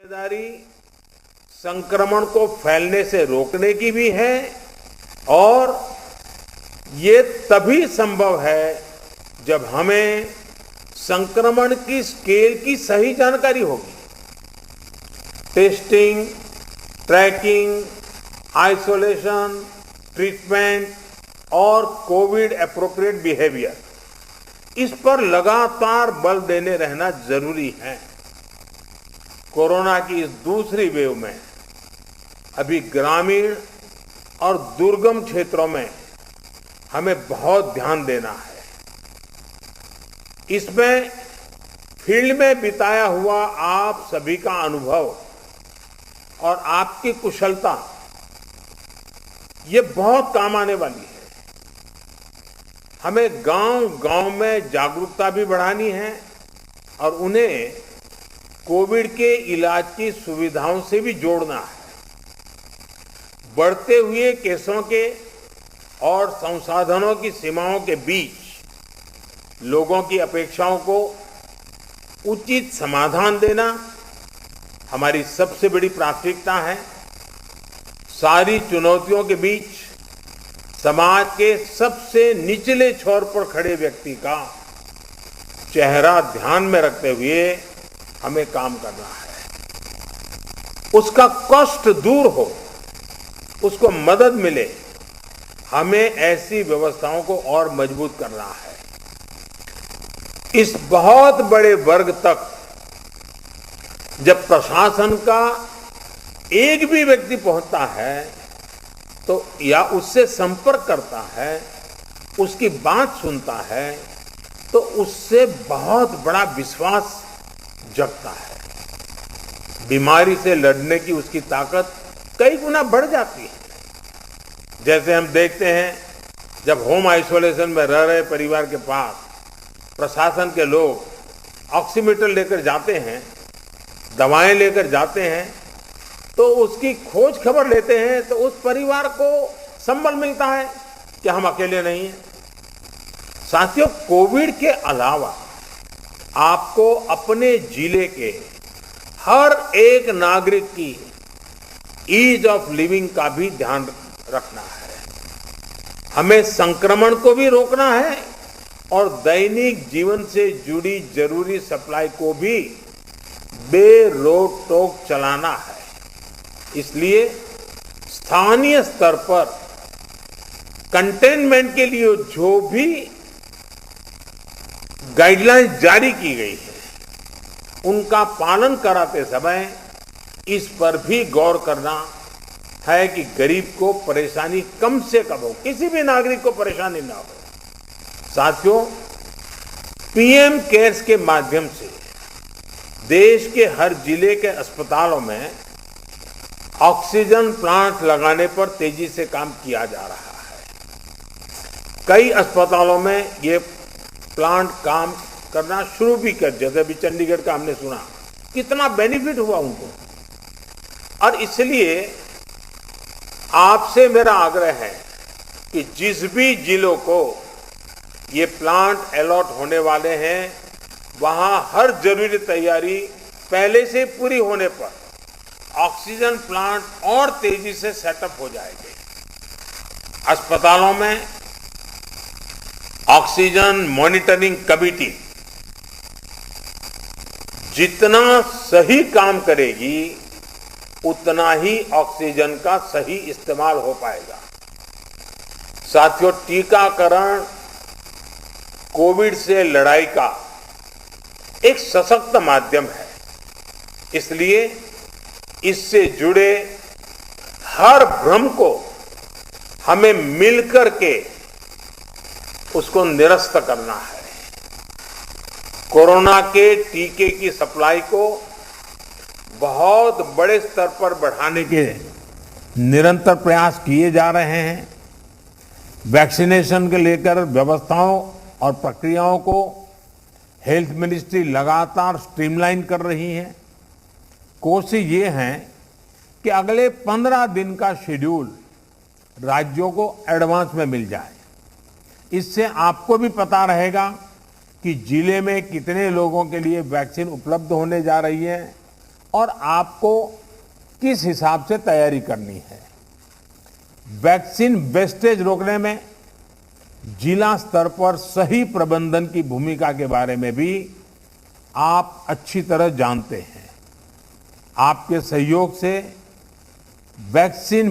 जिम्मेदारी संक्रमण को फैलने से रोकने की भी है और ये तभी संभव है जब हमें संक्रमण की स्केल की सही जानकारी होगी। टेस्टिंग, ट्रैकिंग, आइसोलेशन, ट्रीटमेंट और कोविड एप्रोप्रिएट बिहेवियर, इस पर लगातार बल देने रहना जरूरी है। कोरोना की इस दूसरी वेव में अभी ग्रामीण और दुर्गम क्षेत्रों में हमें बहुत ध्यान देना है। इसमें फील्ड में बिताया हुआ आप सभी का अनुभव और आपकी कुशलता ये बहुत काम आने वाली है। हमें गांव-गांव में जागरूकता भी बढ़ानी है और उन्हें कोविड के इलाज की सुविधाओं से भी जोड़ना है। बढ़ते हुए केसों के और संसाधनों की सीमाओं के बीच लोगों की अपेक्षाओं को उचित समाधान देना हमारी सबसे बड़ी प्राथमिकता है। सारी चुनौतियों के बीच समाज के सबसे निचले छोर पर खड़े व्यक्ति का चेहरा ध्यान में रखते हुए हमें काम करना है। उसका कष्ट दूर हो, उसको मदद मिले, हमें ऐसी व्यवस्थाओं को और मजबूत करना है। इस बहुत बड़े वर्ग तक जब प्रशासन का एक भी व्यक्ति पहुंचता है तो या उससे संपर्क करता है, उसकी बात सुनता है, तो उससे बहुत बड़ा विश्वास जगता है। बीमारी से लड़ने की उसकी ताकत कई गुना बढ़ जाती है। जैसे हम देखते हैं, जब होम आइसोलेशन में रह रहे परिवार के पास प्रशासन के लोग ऑक्सीमीटर लेकर जाते हैं, दवाएं लेकर जाते हैं, तो उसकी खोज खबर लेते हैं, तो उस परिवार को संबल मिलता है कि हम अकेले नहीं हैं। साथियों, कोविड के अलावा आपको अपने जिले के हर एक नागरिक की ईज ऑफ लिविंग का भी ध्यान रखना है। हमें संक्रमण को भी रोकना है और दैनिक जीवन से जुड़ी जरूरी सप्लाई को भी बेरोक टोक चलाना है। इसलिए स्थानीय स्तर पर कंटेनमेंट के लिए जो भी गाइडलाइंस जारी की गई है, उनका पालन कराते समय इस पर भी गौर करना है कि गरीब को परेशानी कम से कम हो, किसी भी नागरिक को परेशानी ना हो। साथियों, पीएम केयर्स के माध्यम से देश के हर जिले के अस्पतालों में ऑक्सीजन प्लांट लगाने पर तेजी से काम किया जा रहा है। कई अस्पतालों में ये प्लांट काम करना शुरू भी कर, जैसे अभी चंडीगढ़ का हमने सुना, कितना बेनिफिट हुआ उनको। और इसलिए आपसे मेरा आग्रह है कि जिस भी जिलों को ये प्लांट अलॉट होने वाले हैं, वहां हर जरूरी तैयारी पहले से पूरी होने पर ऑक्सीजन प्लांट और तेजी से सेटअप हो जाएंगे। अस्पतालों में ऑक्सीजन मॉनिटरिंग कमेटी जितना सही काम करेगी, उतना ही ऑक्सीजन का सही इस्तेमाल हो पाएगा। साथियों, टीकाकरण कोविड से लड़ाई का एक सशक्त माध्यम है। इसलिए इससे जुड़े हर भ्रम को हमें मिलकर के उसको निरस्त करना है। कोरोना के टीके की सप्लाई को बहुत बड़े स्तर पर बढ़ाने के निरंतर प्रयास किए जा रहे हैं। वैक्सीनेशन के लेकर व्यवस्थाओं और प्रक्रियाओं को हेल्थ मिनिस्ट्री लगातार स्ट्रीमलाइन कर रही है। कोशिश ये है कि अगले 15 दिन का शेड्यूल राज्यों को एडवांस में मिल जाए। इससे आपको भी पता रहेगा कि जिले में कितने लोगों के लिए वैक्सीन उपलब्ध होने जा रही है और आपको किस हिसाब से तैयारी करनी है। वैक्सीन वेस्टेज रोकने में जिला स्तर पर सही प्रबंधन की भूमिका के बारे में भी आप अच्छी तरह जानते हैं। आपके सहयोग से वैक्सीन